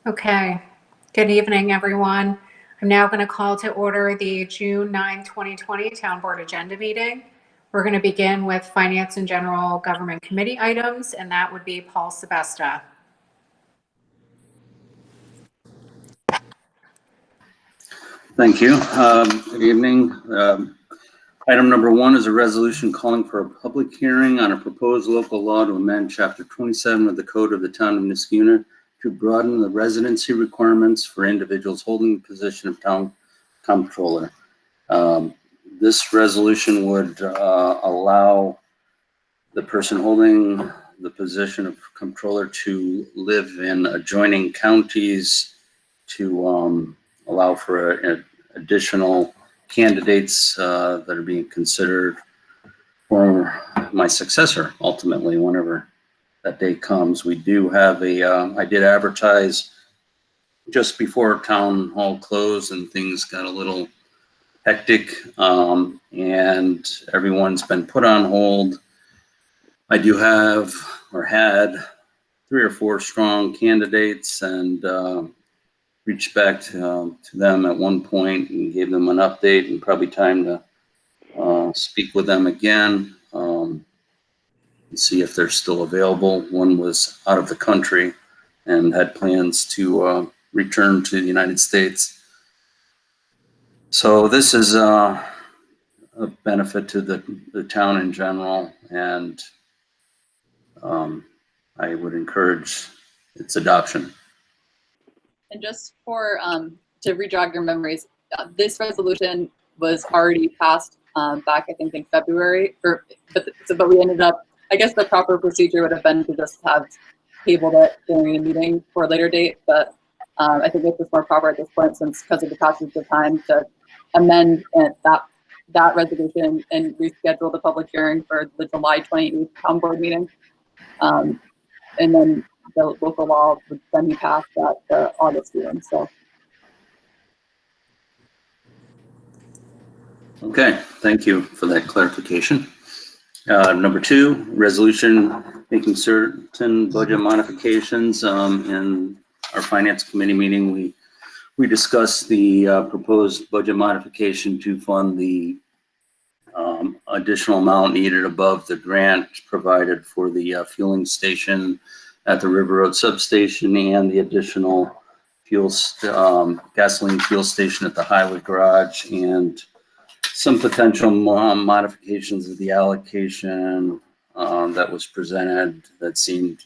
Okay, good evening, everyone. I'm now going to call to order the June 9, 2020 Town Board Agenda meeting. We're going to begin with Finance and General Government Committee items, and that would be Paul Sebesta. Thank you. Good evening. Item number 1 is a resolution calling for a public hearing on a proposed local law to amend Chapter 27 of the Code of the Town of Niskuna to broaden the residency requirements for individuals holding the position of town comptroller. This resolution would allow the person holding the position of comptroller to live in adjoining counties, to allow for additional candidates that are being considered for my successor, ultimately, whenever that day comes. We do have I did advertise just before town hall closed and things got a little hectic, and everyone's been put on hold. I do have, or had, 3 or 4 strong candidates, and reached back to them at one point and gave them an update, and probably time to speak with them again and see if they're still available. One was out of the country and had plans to return to the United States. So this is a benefit to the town in general, and I would encourage its adoption. And just for to re-jog your memories, this resolution was already passed back, I think, in February. But we ended up, I guess the proper procedure would have been to just have tabled it during a meeting for a later date. But I think it's just more proper at this point, since because of the passage of time, to amend that resolution and reschedule the public hearing for the July 28th town board meeting. And then the local law would then be passed at the August hearing. So. Okay, thank you for that clarification. Number 2, resolution making certain budget modifications. In our finance committee meeting, we discussed the proposed budget modification to fund the additional amount needed above the grant provided for the fueling station at the River Road substation, and the additional gasoline fuel station at the highway garage, and some potential modifications of the allocation that was presented that seemed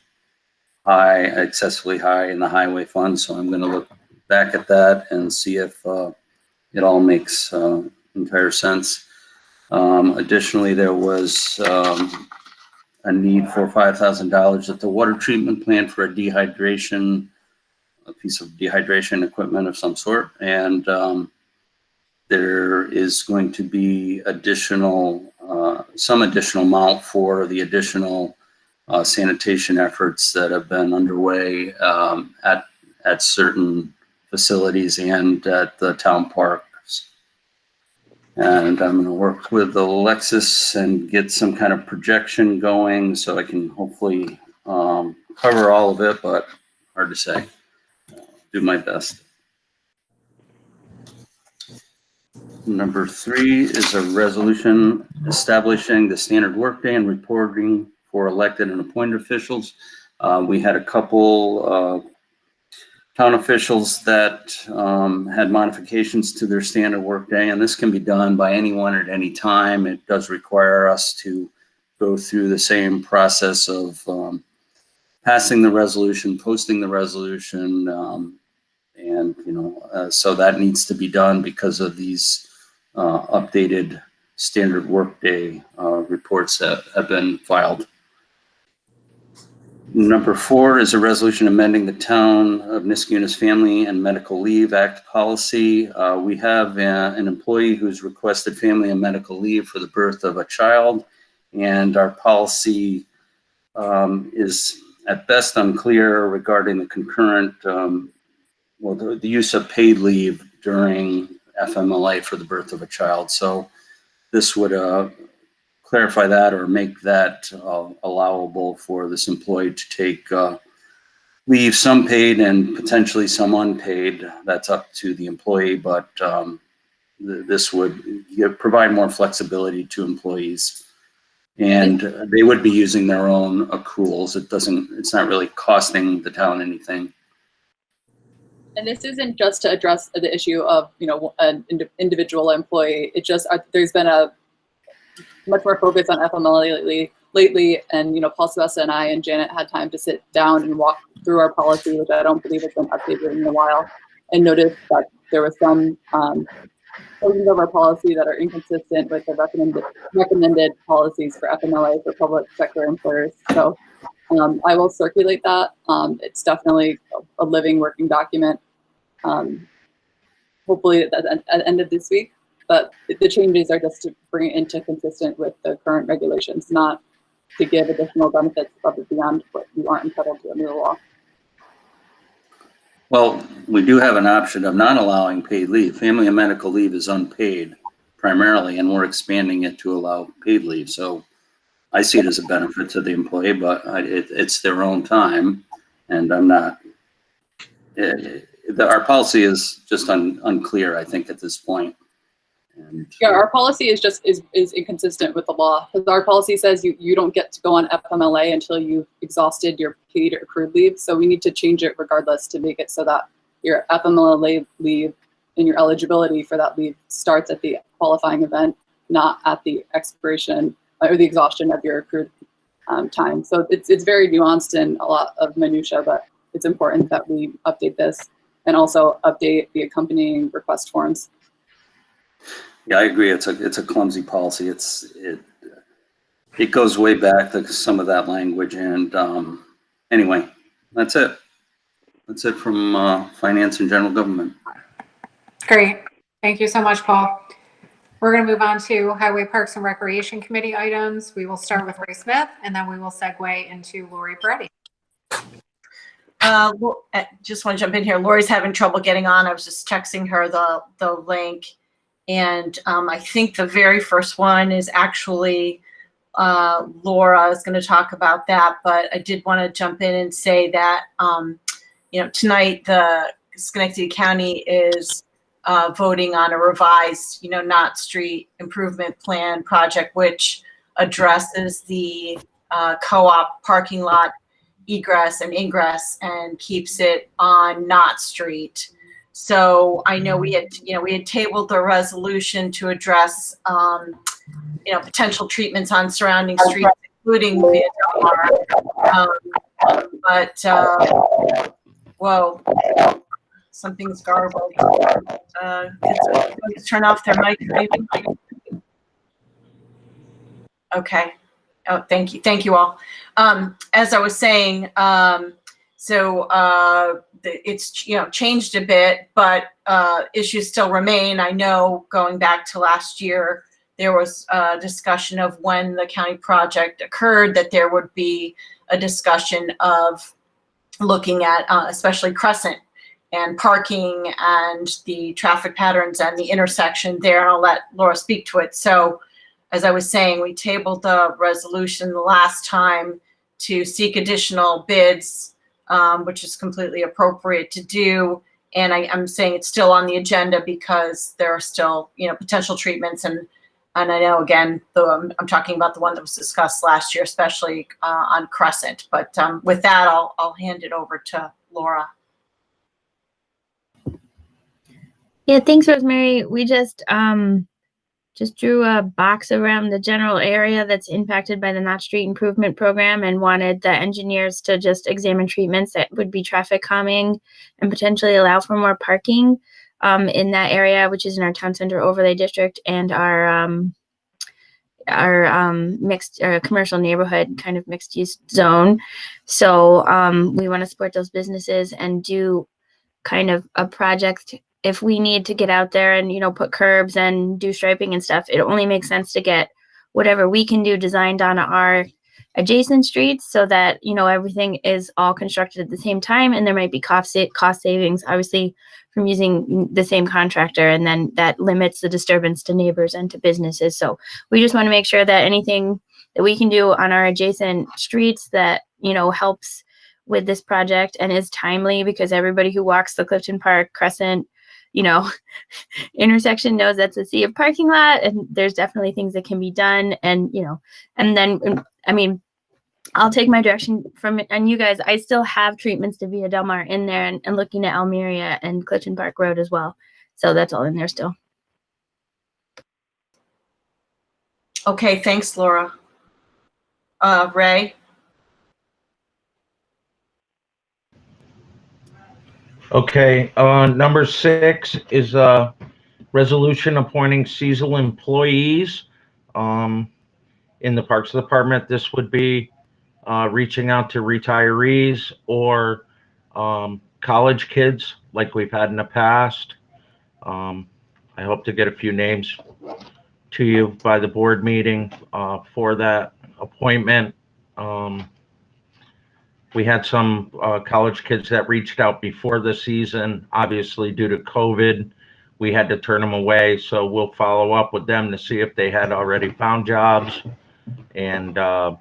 high, excessively high in the highway fund. So I'm going to look back at that and see if it all makes entire sense. Additionally, there was a need for $5,000 at the water treatment plant for a piece of dehydration equipment of some sort. And there is going to be some additional amount for the additional sanitation efforts that have been underway at certain facilities and at the town parks. And I'm going to work with Alexis and get some kind of projection going so I can hopefully cover all of it, but hard to say. Do my best. Number 3 is a resolution establishing the standard workday and reporting for elected and appointed officials. We had a couple town officials that had modifications to their standard workday, and this can be done by anyone at any time. It does require us to go through the same process of passing the resolution, posting the resolution, and so that needs to be done because of these updated standard workday reports that have been filed. Number 4 is a resolution amending the Town of Niskuna's Family and Medical Leave Act policy. We have an employee who's requested family and medical leave for the birth of a child, and our policy is at best unclear regarding the concurrent, the use of paid leave during FMLA for the birth of a child. So this would clarify that or make that allowable for this employee to take leave, some paid and potentially some unpaid. That's up to the employee, but this would provide more flexibility to employees. And they would be using their own accruals. It's not really costing the town anything. And this isn't just to address the issue of, an individual employee. It just, there's been a much more focus on FMLA lately, and, Paul Sylvester and I and Janet had time to sit down and walk through our policy, which I don't believe has been updated in a while, and noticed that there was some portions of our policy that are inconsistent with the recommended policies for FMLA for public sector employers. So I will circulate that. It's definitely a living, working document. Hopefully at the end of this week, but the changes are just to bring it into consistent with the current regulations, not to give additional benefits above and beyond what you aren't entitled to under the law. Well, we do have an option of not allowing paid leave. Family and medical leave is unpaid primarily, and we're expanding it to allow paid leave. So I see it as a benefit to the employee, but it's their own time, and I'm not. Our policy is just unclear, I think, at this point. And yeah, our policy is inconsistent with the law, because our policy says you don't get to go on FMLA until you've exhausted your paid or accrued leave. So we need to change it regardless to make it so that your FMLA leave and your eligibility for that leave starts at the qualifying event, not at the expiration or the exhaustion of your accrued time. So it's very nuanced and a lot of minutia, but it's important that we update this and also update the accompanying request forms. yeah, I agree. It's a clumsy policy. It goes way back to some of that language. And anyway, that's it. That's it from Finance and General Government. Great. Thank you so much, Paul. We're going to move on to Highway, Parks, and Recreation Committee items. We will start with Ray Smith, and then we will segue into Lori Peretti. Just want to jump in here. Lori's having trouble getting on. I was just texting her the link. And I think the very first one is actually Laura is going to talk about that. But I did want to jump in and say that, tonight the Schenectady County is voting on a revised, Knott Street Improvement Plan project, which addresses the co-op parking lot egress and ingress and keeps it on Knott Street. So I know we had tabled the resolution to address, potential treatments on surrounding streets, including via Del Mar. Whoa, something's garbled. Let's turn off their mic, maybe. Okay. Oh, thank you. Thank you all. As I was saying, it's changed a bit, but issues still remain. I know going back to last year, there was a discussion of when the county project occurred that there would be a discussion of looking at especially Crescent and parking and the traffic patterns and the intersection there. And I'll let Laura speak to it. So as I was saying, we tabled the resolution the last time to seek additional bids, which is completely appropriate to do. And I'm saying it's still on the agenda because there are still, potential treatments. And I know, again, I'm talking about the one that was discussed last year, especially on Crescent. But with that, I'll hand it over to Laura. Yeah, thanks, Rosemary. We just drew a box around the general area that's impacted by the Knott Street Improvement Program and wanted the engineers to just examine treatments that would be traffic calming and potentially allow for more parking in that area, which is in our town center overlay district and our mixed commercial neighborhood kind of mixed use zone. So we want to support those businesses and do kind of a project. If we need to get out there and, put curbs and do striping and stuff, it only makes sense to get whatever we can do designed on our adjacent streets so that, everything is all constructed at the same time. And there might be cost savings, obviously, from using the same contractor. And then that limits the disturbance to neighbors and to businesses. So we just want to make sure that anything that we can do on our adjacent streets that, helps with this project and is timely because everybody who walks the Clifton Park Crescent, intersection knows that's a sea of parking lot, and there's definitely things that can be done. And, and then, I mean, I'll take my direction from it. And you guys, I still have treatments to Via Del Mar in there and looking at Almeria and Clifton Park Road as well. So that's all in there still. Okay, thanks, Laura. Ray? Okay, number 6 is a resolution appointing seasonal employees in the Parks Department. This would be reaching out to retirees or college kids like we've had in the past. I hope to get a few names to you by the board meeting for that appointment. We had some college kids that reached out before the season. Obviously, due to COVID, we had to turn them away. So we'll follow up with them to see if they had already found jobs and go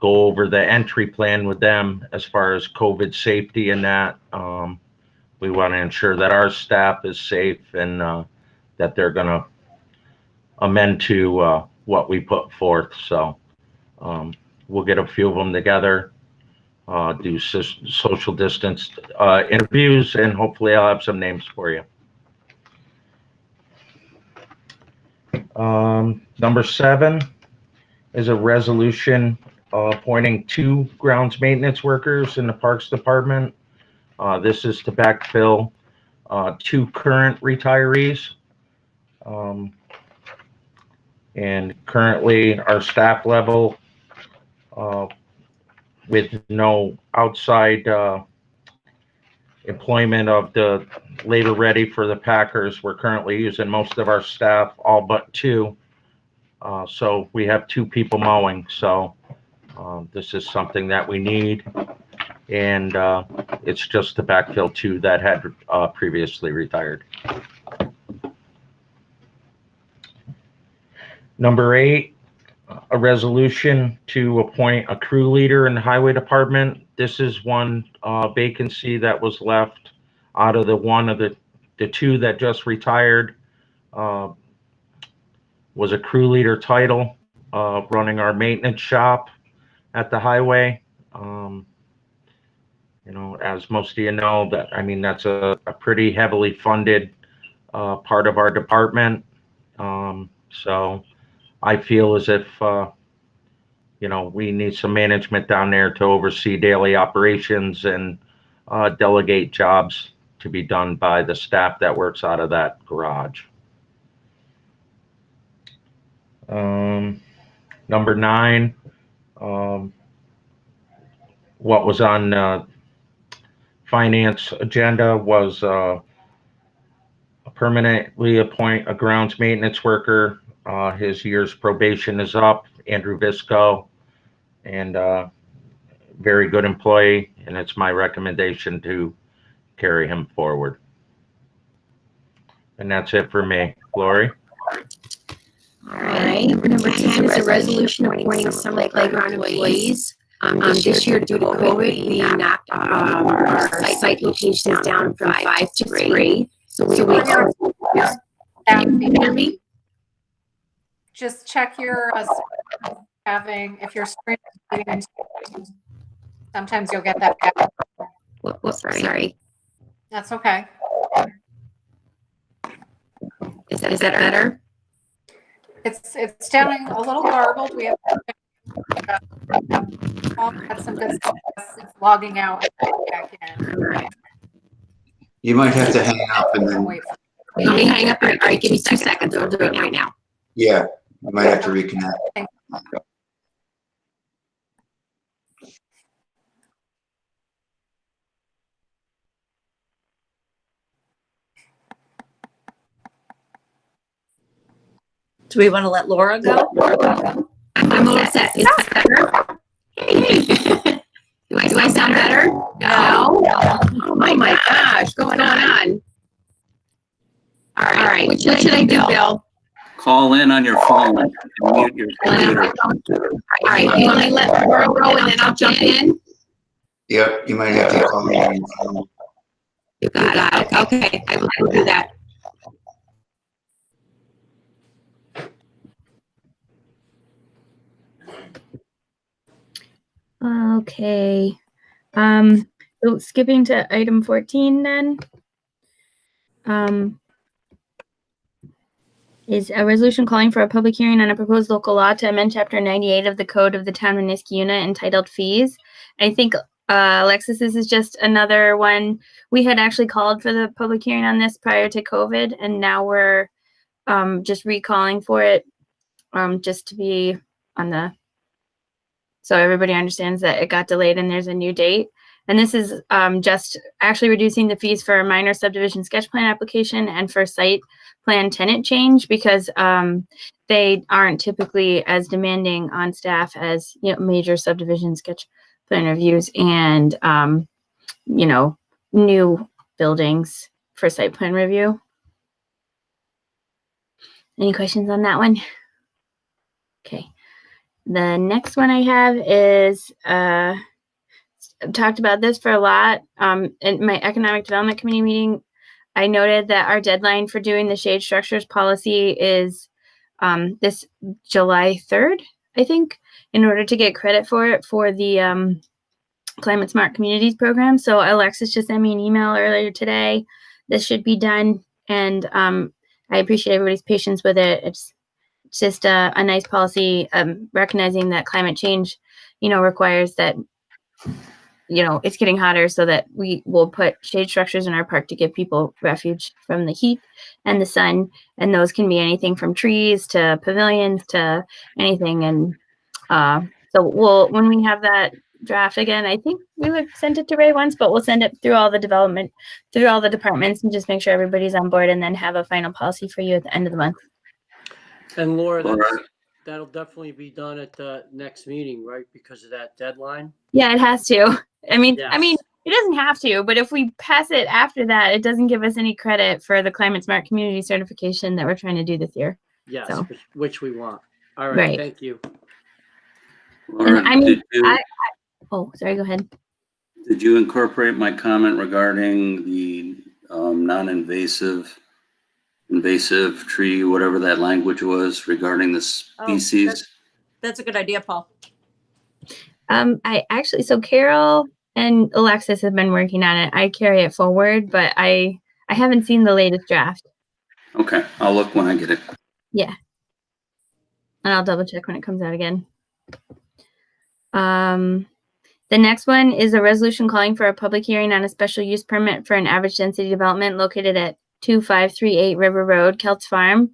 over the entry plan with them as far as COVID safety and that. We want to ensure that our staff is safe and that they're going to amend to what we put forth. So we'll get a few of them together. Do social distance interviews, and hopefully I'll have some names for you. Number 7 is a resolution appointing 2 grounds maintenance workers in the Parks Department. This is to backfill 2 current retirees. And currently our staff level with no outside employment of the labor ready for the Packers. We're currently using most of our staff, all but 2. So we have 2 people mowing. So this is something that we need. And it's just to backfill 2 that had previously retired. Number 8. A resolution to appoint a crew leader in the highway department. This is one vacancy that was left out of the 2 that just retired. Was a crew leader title, running our maintenance shop at the highway. As most of you know, that's a pretty heavily funded part of our department. So I feel as if, we need some management down there to oversee daily operations and delegate jobs to be done by the staff that works out of that garage. Number 9, what was on finance agenda was permanently appoint a grounds maintenance worker. His year's probation is up, Andrew Visco, and very good employee, and it's my recommendation to carry him forward. And that's it for me. Lori? All right. Number 10 is a resolution appointing summer playground employees. This year, due to COVID, we knocked our site locations down from 5 to 3. So we Can you hear me? just check your if your screen is muted, sometimes you'll get that back. Sorry. That's okay. Is that better? It's sounding a little garbled. We have had some good success logging out and back in. You might have to hang up and then, Wait for Let me hang up. All right, give me 2 seconds. I'll do it right now. yeah, you might have to reconnect. Do we want to let Laura go? I'm all set. Is that better? Do I sound better? No. Oh my gosh, what's going on? All right. What should I do, Bill? Call in on your phone and mute your computer. All right. You want me to let Laura go and then I'll jump in? Yep, you might have to call me on your phone. You got it. Okay, I will do that. Okay. So skipping to item 14 then. Is a resolution calling for a public hearing on a proposed local law to amend Chapter 98 of the Code of the Town of Niskayuna entitled Fees. I think, Alexis, this is just another one. We had actually called for the public hearing on this prior to COVID, and now we're just recalling for it, just to be on the, so everybody understands that it got delayed and there's a new date. And this is just actually reducing the fees for a minor subdivision sketch plan application and for site plan tenant change, because they aren't typically as demanding on staff as, you know, major subdivision sketch plan reviews and you know, new buildings for site plan review. Any questions on that one? Okay. The next one I have is I've talked about this for a lot. In my economic development committee meeting, I noted that our deadline for doing the shade structures policy is this July 3rd, I think, in order to get credit for it for the Climate Smart Communities program. So Alexis just sent me an email earlier today. This should be done, and I appreciate everybody's patience with it. It's just a nice policy, recognizing that climate change, you know, requires that, you know, it's getting hotter, so that we will put shade structures in our park to give people refuge from the heat and the sun. And those can be anything from trees to pavilions to anything. And so we'll, when we have that draft again, I think we would send it to Ray once, but we'll send it through all the development, through all the departments, and just make sure everybody's on board, and then have a final policy for you at the end of the month. And Laura, All right. that'll definitely be done at the next meeting, right? Because of that deadline? Yeah, it has to. I mean, Yes. it doesn't have to, but if we pass it after that, it doesn't give us any credit for the Climate Smart Community certification that we're trying to do this year. Yes, So. which we want. All right, Right. thank you. Laura, And I mean, did oh, sorry, go ahead. you incorporate my comment regarding the non-invasive, invasive tree, whatever that language was regarding the species? That's a good idea, Paul. I actually, so Carol and Alexis have been working on it. I carry it forward, but I haven't seen the latest draft. Okay, I'll look when I get it. Yeah. And I'll double check when it comes out again. The next one is a resolution calling for a public hearing on a special use permit for an average density development located at 2538 River Road, Kelts Farm.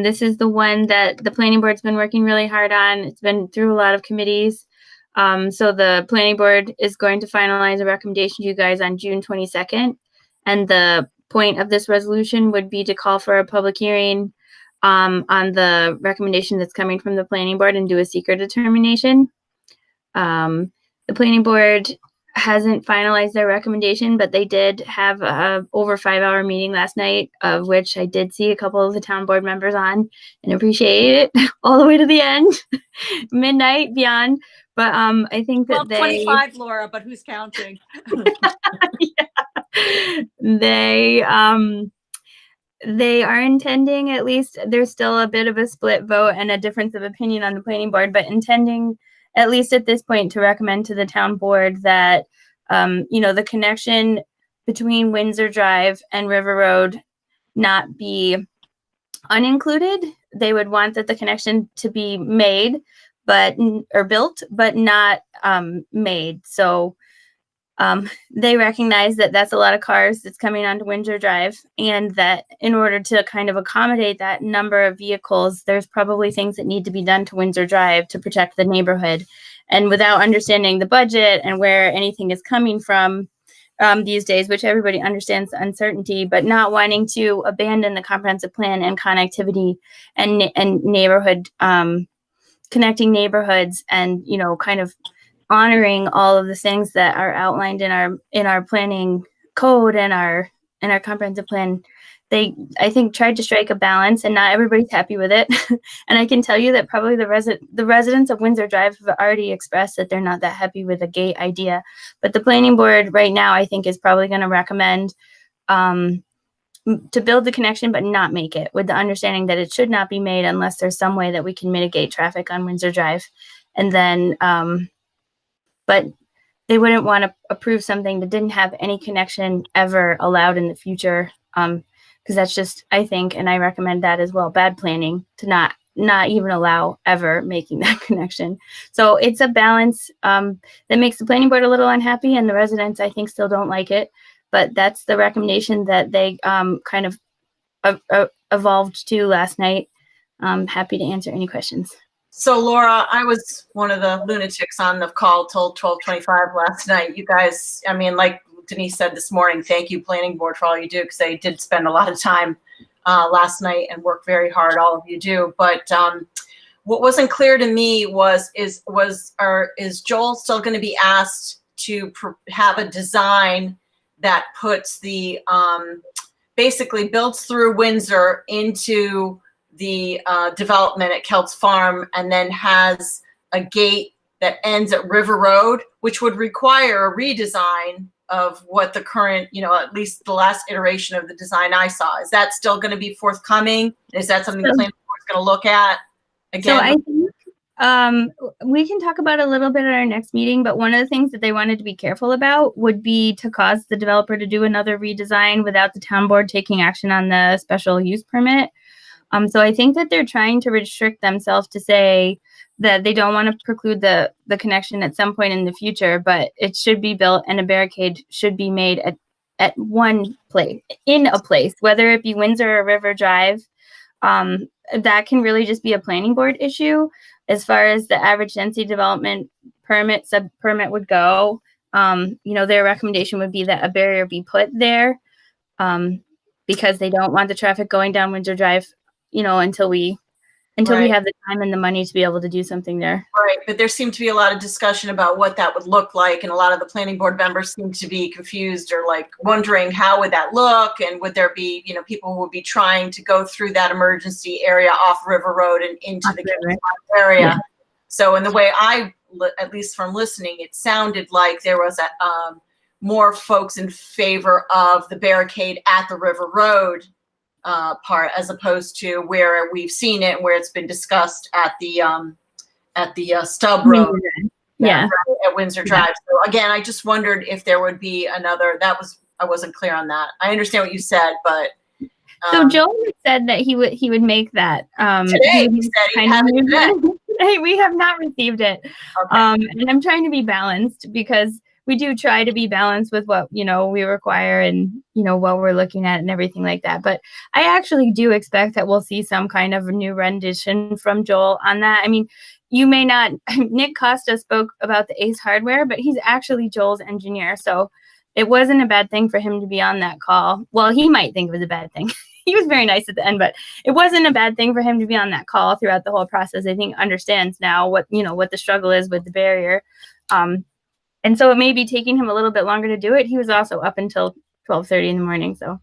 This is the one that the planning board's been working really hard on. It's been through a lot of committees. So the planning board is going to finalize a recommendation to you guys on June 22nd. And the point of this resolution would be to call for a public hearing on the recommendation that's coming from the planning board and do a secret determination. The planning board hasn't finalized their recommendation, but they did have a over 5-hour meeting last night, of which I did see a couple of the town board members on, and appreciate it all the way to the end, midnight beyond. But I think that 12:25, Laura, but who's counting? they are intending, at least there's still a bit of a split vote and a difference of opinion on the planning board, but intending, at least at this point, to recommend to the town board that, you know, the connection between Windsor Drive and River Road not be unincluded. They would want that the connection to be made, or built, but not made. So they recognize that that's a lot of cars that's coming onto Windsor Drive, and that in order to kind of accommodate that number of vehicles, there's probably things that need to be done to Windsor Drive to protect the neighborhood. And without understanding the budget and where anything is coming from these days, which everybody understands the uncertainty, but not wanting to abandon the comprehensive plan and connectivity and neighborhood, connecting neighborhoods, and, you know, kind of honoring all of the things that are outlined in our planning code and our comprehensive plan. I think, tried to strike a balance, and not everybody's happy with it. And I can tell you that probably the residents of Windsor Drive have already expressed that they're not that happy with the gate idea. But the planning board right now, I think, is probably going to recommend to build the connection but not make it, with the understanding that it should not be made unless there's some way that we can mitigate traffic on Windsor Drive. And then, but they wouldn't want to approve something that didn't have any connection ever allowed in the future. Because that's just, I think, and I recommend that as well, bad planning to not even allow ever making that connection. So it's a balance that makes the planning board a little unhappy, and the residents, I think, still don't like it. But that's the recommendation that they kind of evolved to last night. I'm happy to answer any questions. So Laura, I was one of the lunatics on the call till 12:25 last night. You guys, I mean, like Denise said this morning, thank you, planning board, for all you do, because they did spend a lot of time last night and work very hard. All of you do. But what wasn't clear to me is Joel still going to be asked to have a design that puts the basically builds through Windsor into the development at Kelts Farm, and then has a gate that ends at River Road, which would require a redesign of what the current, at least the last iteration of the design I saw. Is that still going to be forthcoming? Is that something the planning board is going to look at again? So I think we can talk about it a little bit at our next meeting, but one of the things that they wanted to be careful about would be to cause the developer to do another redesign without the town board taking action on the special use permit. So I think that they're trying to restrict themselves to say that they don't want to preclude the connection at some point in the future, but it should be built and a barricade should be made at one place, in a place, whether it be Windsor or River Drive. That can really just be a planning board issue. As far as the average density development permit, sub-permit would go, their recommendation would be that a barrier be put there because they don't want the traffic going down Windsor Drive, until we have the time and the money to be able to do something there. Right, but there seemed to be a lot of discussion about what that would look like, and a lot of the planning board members seem to be confused or like wondering how would that look, and would there be, people who would be trying to go through that emergency area off River Road and into the area. Yeah. So in the way at least from listening, it sounded like there was more folks in favor of the barricade at the River Road part, as opposed to where we've seen it and where it's been discussed at the Stub Road, at Windsor Drive. So again, I just wondered if there would be another. I wasn't clear on that. I understand what you said, but so Joel said that he would make that today. He said he had it today. We have not received it, okay. And I'm trying to be balanced because we do try to be balanced with what, we require and, what we're looking at and everything like that. But I actually do expect that we'll see some kind of new rendition from Joel on that. I mean, you may not, Nick Costa spoke about the Ace Hardware, but he's actually Joel's engineer. So it wasn't a bad thing for him to be on that call. Well, he might think it was a bad thing. He was very nice at the end, but it wasn't a bad thing for him to be on that call throughout the whole process. I think understands now what the struggle is with the barrier. And so it may be taking him a little bit longer to do it. He was also up until 12:30 in the morning. So,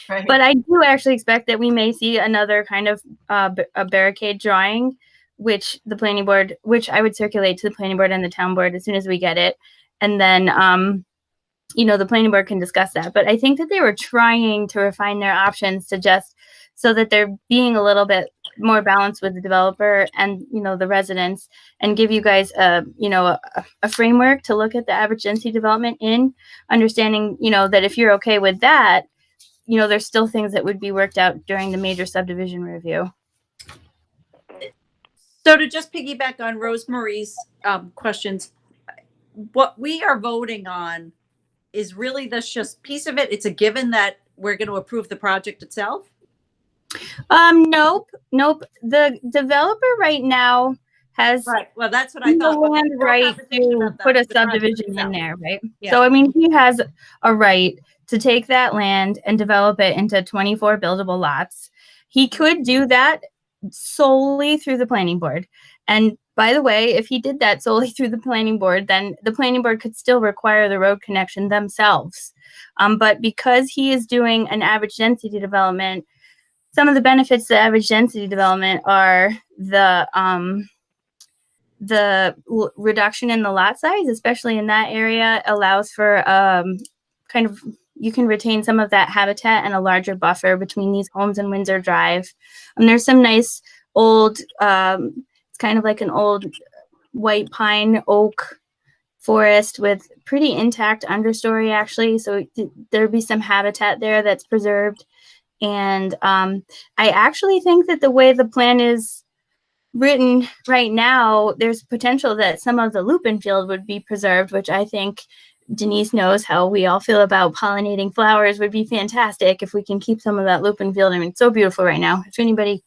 right. But I do actually expect that we may see another kind of a barricade drawing, which I would circulate to the planning board and the town board as soon as we get it. And then, the planning board can discuss that. But I think that they were trying to refine their options to just so that they're being a little bit more balanced with the developer and, the residents, and give you guys a framework to look at the average density development in, understanding, that if you're okay with that, there's still things that would be worked out during the major subdivision review. So to just piggyback on Rosemarie's questions, what we are voting on is really this just piece of it. It's a given that we're going to approve the project itself. Nope. The developer right now has Well, that's what I thought. the land right to put a subdivision in there, right? Yeah. So, I mean, he has a right to take that land and develop it into 24 buildable lots. He could do that solely through the planning board. And by the way, if he did that solely through the planning board, then the planning board could still require the road connection themselves. But because he is doing an average density development, some of the benefits to average density development are the reduction in the lot size, especially in that area, allows for kind of, you can retain some of that habitat and a larger buffer between these homes and Windsor Drive. And there's some nice old, it's kind of like an old white pine oak forest with pretty intact understory, actually. So there'd be some habitat there that's preserved. And I actually think that the way the plan is written right now, there's potential that some of the lupin field would be preserved, which I think Denise knows how we all feel about pollinating flowers. Would be fantastic if we can keep some of that lupin field. I mean, it's so beautiful right now. If anybody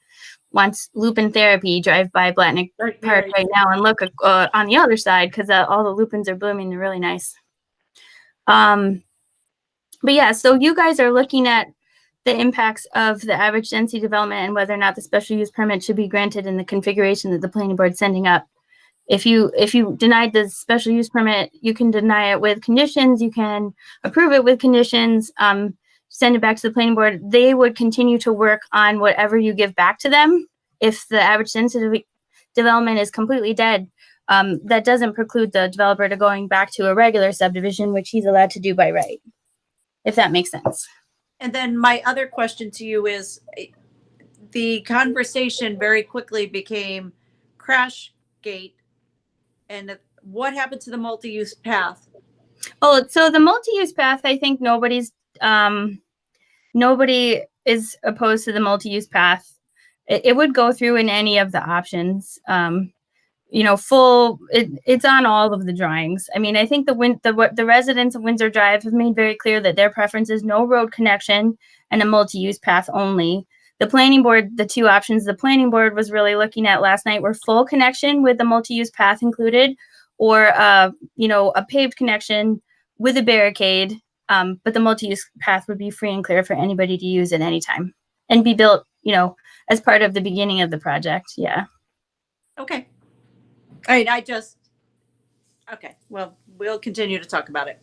wants lupin therapy, drive by Blatnick Park right now and look on the other side, because all the lupins are blooming. They're really nice. But yeah, so you guys are looking at the impacts of the average density development and whether or not the special use permit should be granted in the configuration that the planning board is sending up. If you denied the special use permit, you can deny it with conditions. You can approve it with conditions, send it back to the planning board. They would continue to work on whatever you give back to them. If the average density development is completely dead, that doesn't preclude the developer to going back to a regular subdivision, which he's allowed to do by right, if that makes sense. And then my other question to you is, the conversation very quickly became crash gate, and what happened to the multi-use path? Oh, so the multi-use path, I think nobody is opposed to the multi-use path. It would go through in any of the options. It's on all of the drawings. I mean, I think the residents of Windsor Drive have made very clear that their preference is no road connection and a multi-use path only. The planning board, the two options the planning board was really looking at last night were full connection with the multi-use path included, or a paved connection with a barricade. But the multi-use path would be free and clear for anybody to use at any time and be built, as part of the beginning of the project. Yeah. Okay. All right. Okay. Well, we'll continue to talk about it.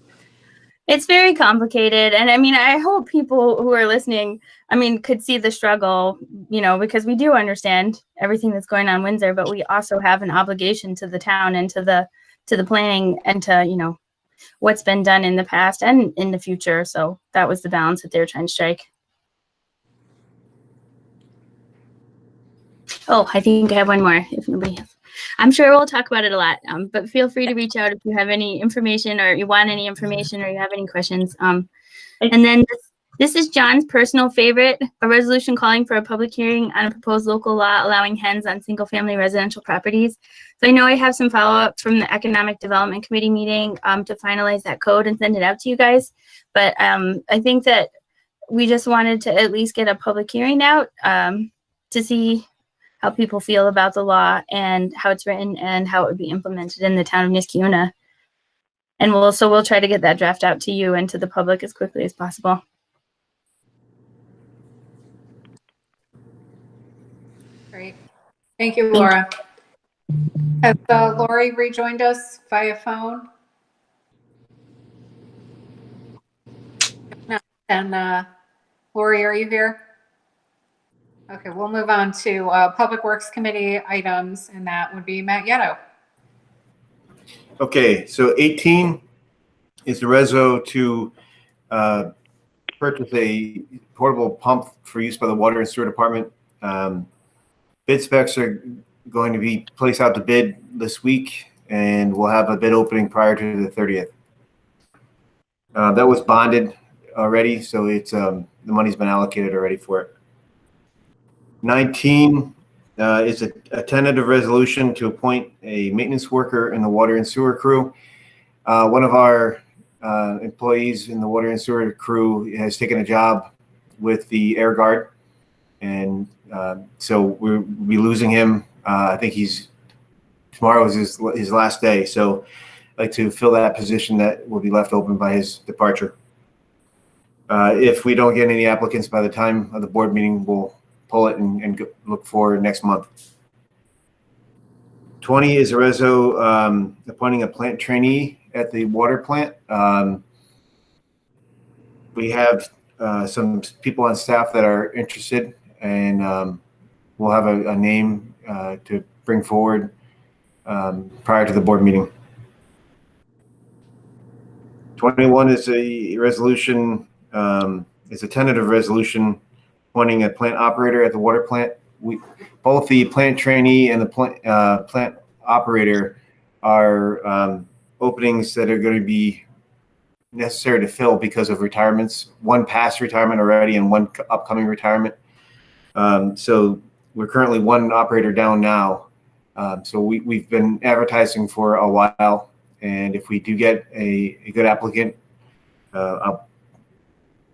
It's very complicated. And I mean, I hope people who are listening, could see the struggle, because we do understand everything that's going on in Windsor, but we also have an obligation to the town and to the planning and to, what's been done in the past and in the future. So that was the balance that they were trying to strike. Oh, I think I have one more if nobody has. I'm sure we'll talk about it a lot, but feel free to reach out if you have any information or you want any information or you have any questions. And then this is John's personal favorite, a resolution calling for a public hearing on a proposed local law allowing hens on single-family residential properties. So I know I have some follow-up from the Economic Development Committee meeting to finalize that code and send it out to you guys. But I think that we just wanted to at least get a public hearing out to see how people feel about the law and how it's written and how it would be implemented in the town of Niskayuna. And we'll try to get that draft out to you and to the public as quickly as possible. Great. Thank you, Laura. Has Lori rejoined us via phone? No. And Lori, are you here? Okay, we'll move on to Public Works Committee items, and that would be Matt Yetto. Okay, so 18 is the Rezo to purchase a portable pump for use by the Water and Sewer Department. Bid specs are going to be placed out to bid this week, and we'll have a bid opening prior to the 30th. That was bonded already, so it's the money's been allocated already for it. 19 is a tentative resolution to appoint a maintenance worker in the water and sewer crew. One of our employees in the water and sewer crew has taken a job with the Air Guard, and so we'll be losing him. I think tomorrow is his last day, so I'd like to fill that position that will be left open by his departure. If we don't get any applicants by the time of the board meeting, we'll pull it and look for next month. 20 is a Rezo appointing a plant trainee at the water plant. we have some people on staff that are interested, and we'll have a name to bring forward prior to the board meeting. 21 is a resolution, is a tentative resolution appointing a plant operator at the water plant. Both the plant trainee and the plant operator are openings that are going to be necessary to fill because of retirements. One past retirement already and one upcoming retirement. So we're currently one operator down now. So we've been advertising for a while. And if we do get a good applicant, I'll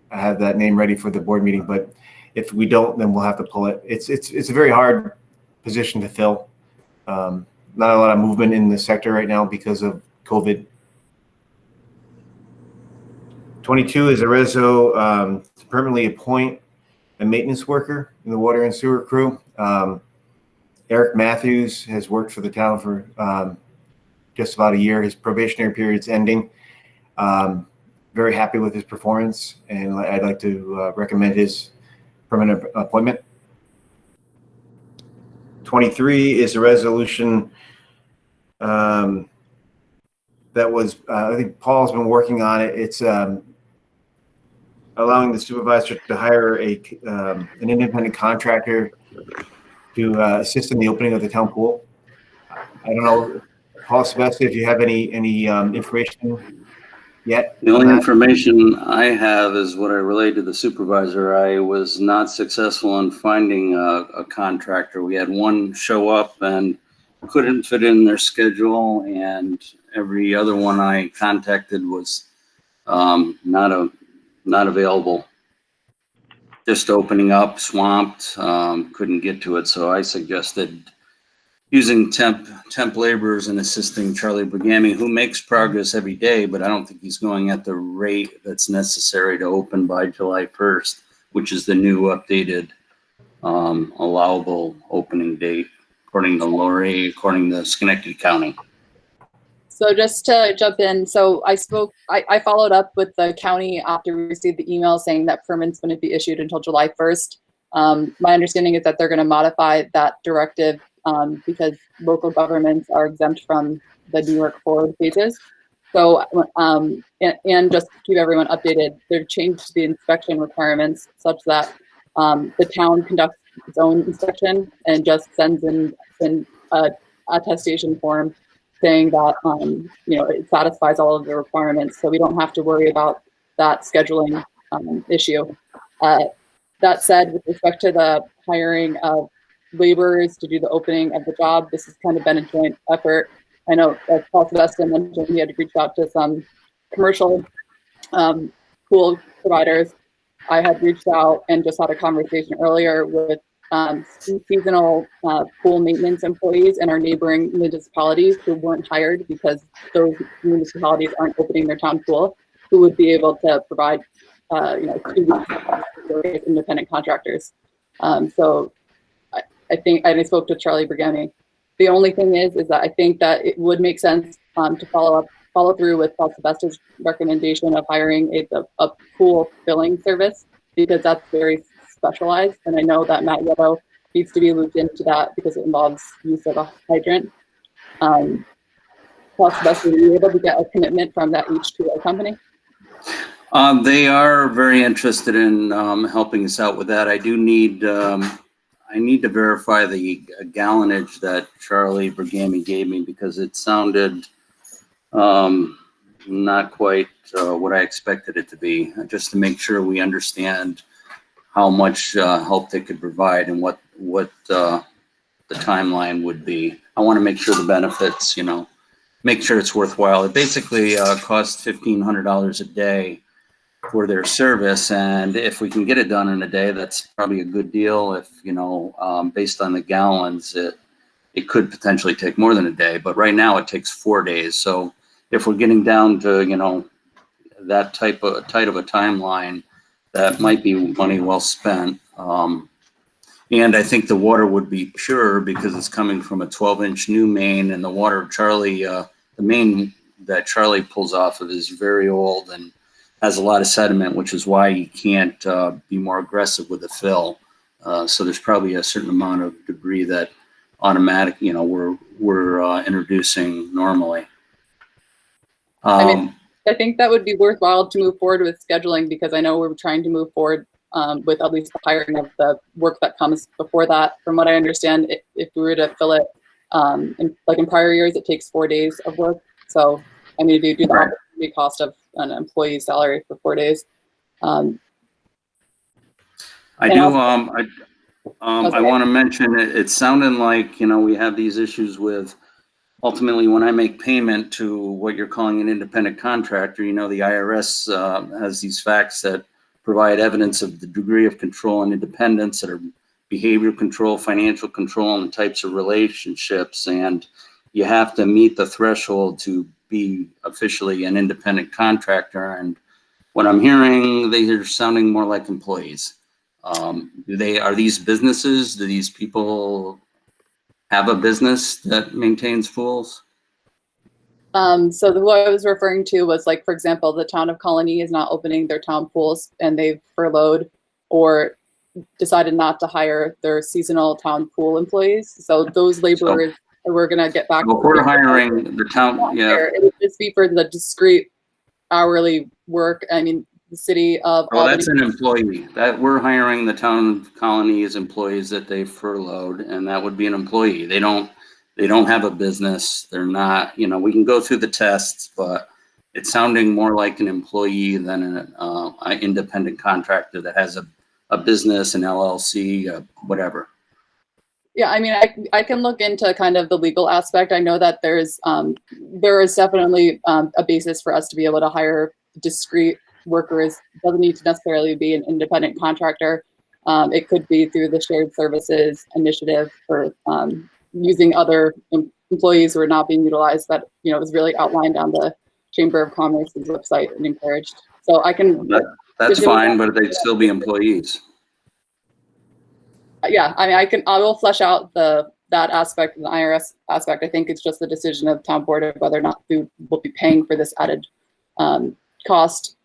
have that name ready for the board meeting. But if we don't, then we'll have to pull it. It's a very hard position to fill. Not a lot of movement in the sector right now because of COVID. 22 is a Rezo to permanently appoint a maintenance worker in the water and sewer crew. Eric Matthews has worked for the town for just about a year. His probationary period's ending. Very happy with his performance, and I'd like to recommend his permanent appointment. 23 is a resolution that was, I think Paul's been working on it. It's allowing the supervisor to hire an independent contractor to assist in the opening of the town pool. I don't know, Paul Sebastian, if you have any information yet. The only information I have is what I relayed to the supervisor. I was not successful in finding a contractor. We had one show up and couldn't fit in their schedule, and every other one I contacted was not available. Just opening up, swamped, couldn't get to it. So I suggested using temp laborers and assisting Charlie Brigami, who makes progress every day, but I don't think he's going at the rate that's necessary to open by July 1st, which is the new updated allowable opening date, according to Lori, according to Schenectady County. So just to jump in, so I followed up with the county after we received the email saying that permits wouldn't be issued until July 1st. My understanding is that they're going to modify that directive because local governments are exempt from the New York forward pages. So, and just to keep everyone updated, they've changed the inspection requirements such that the town conducts its own inspection and just sends in a attestation form saying that it satisfies all of the requirements, so we don't have to worry about that scheduling issue. That said, with respect to the hiring of laborers to do the opening of the job, this has kind of been a joint effort. I know, as Paul Sebastian mentioned, he had reached out to some commercial pool providers. I had reached out and just had a conversation earlier with seasonal pool maintenance employees in our neighboring municipalities who weren't hired because those municipalities aren't opening their town pool, who would be able to provide 2 weeks independent contractors. So I think, and I spoke to Charlie Brigami. The only thing is that I think that it would make sense to follow through with Paul Sebastian's recommendation of hiring a pool filling service, because that's very specialized. And I know that Matt Yellow needs to be looped into that because it involves use of a hydrant. Paul Sebastian, were you able to get a commitment from that H2O company? They are very interested in helping us out with that. I do need, I need to verify the gallonage that Charlie Brigami gave me, because it sounded not quite what I expected it to be, just to make sure we understand how much help they could provide and what the timeline would be. I want to make sure the benefits, make sure it's worthwhile. It basically costs $1,500 a day for their service, and if we can get it done in a day, that's probably a good deal. If based on the gallons, it could potentially take more than a day, but right now it takes 4 days. So if we're getting down to that tight of a timeline, that might be money well spent. And I think the water would be pure because it's coming from a 12-inch new main, and the water Charlie, the main that Charlie pulls off of is very old and has a lot of sediment, which is why you can't be more aggressive with the fill. So there's probably a certain amount of debris that automatic, we're introducing normally. I think that would be worthwhile to move forward with scheduling, because I know we're trying to move forward with at least the hiring of the work that comes before that. From what I understand, if we were to fill it in prior years, it takes 4 days of work. So, I mean, if you do the opportunity cost of an employee's salary for 4 days. I want to mention it sounded like, we have these issues with, ultimately, when I make payment to what you're calling an independent contractor, the IRS has these facts that provide evidence of the degree of control and independence that are behavioral control, financial control, and the types of relationships. And you have to meet the threshold to be officially an independent contractor. And what I'm hearing, they're sounding more like employees. Are these businesses? Do these people have a business that maintains pools? So who I was referring to was, like, for example, the town of Colony is not opening their town pools, and they've furloughed or decided not to hire their seasonal town pool employees. So those laborers, we're going to get back. Well, we're hiring the town. Yeah. It would just be for the discrete hourly work. I mean, the city of. Oh, that's an employee. That we're hiring the town of Colony as employees that they furloughed, and that would be an employee. They don't have a business. They're not, we can go through the tests, but it's sounding more like an employee than an independent contractor that has a business, an LLC, whatever. Yeah, I mean, I can look into kind of the legal aspect. I know that there is definitely a basis for us to be able to hire discrete workers. It doesn't need to necessarily be an independent contractor. It could be through the shared services initiative for using other employees who are not being utilized, that is really outlined on the Chamber of Commerce's website and encouraged. So I can. That's fine, but they'd still be employees. Yeah, I mean, I will flesh out that aspect, the IRS aspect. I think it's just the decision of the town board of whether or not we will be paying for this added cost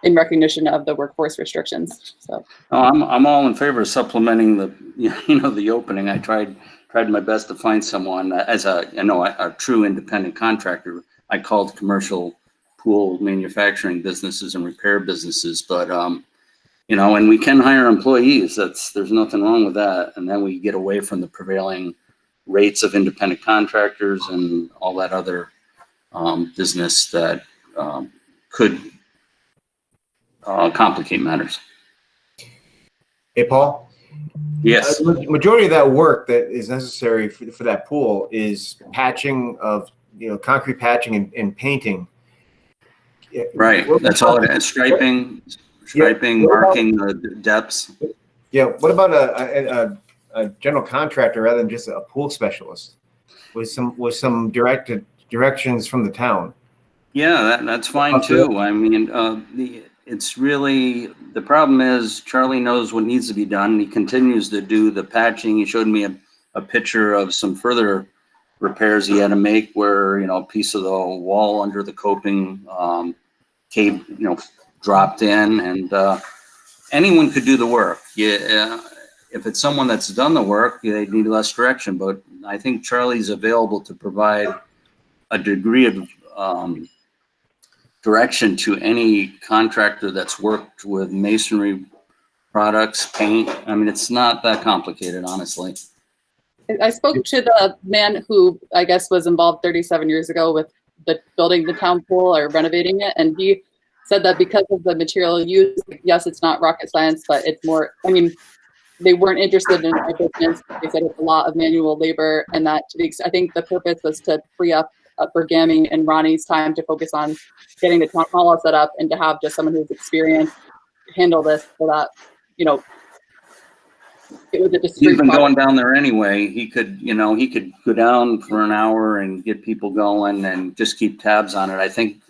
in recognition of the workforce restrictions. So I'm all in favor of supplementing the opening. I tried my best to find someone as a true independent contractor. I called commercial pool manufacturing businesses and repair businesses, but and we can hire employees. There's nothing wrong with that. And then we get away from the prevailing rates of independent contractors and all that other business that could complicate matters. Hey, Paul? Yes. Majority of that work that is necessary for that pool is patching of, concrete patching and painting. Right. That's all it is. Striping, marking the depths. Yeah. What about a general contractor rather than just a pool specialist with some directions from the town? Yeah, that's fine too. I mean, it's really, the problem is Charlie knows what needs to be done. He continues to do the patching. He showed me a picture of some further repairs he had to make where, a piece of the wall under the coping cave, dropped in, and anyone could do the work. Yeah, if it's someone that's done the work, they need less direction. But I think Charlie's available to provide a degree of direction to any contractor that's worked with masonry products, paint. I mean, it's not that complicated, honestly. I spoke to the man who I guess was involved 37 years ago with building the town pool or renovating it, and he said that because of the material used, yes, it's not rocket science, but it's more, I mean, they weren't interested in our business. They said it's a lot of manual labor, and that I think the purpose was to free up for Gammy and Ronnie's time to focus on getting the town hall set up and to have just someone who's experienced handle this so that, it was a discrete. He's been going down there anyway. He could go down for an hour and get people going and just keep tabs on it. I think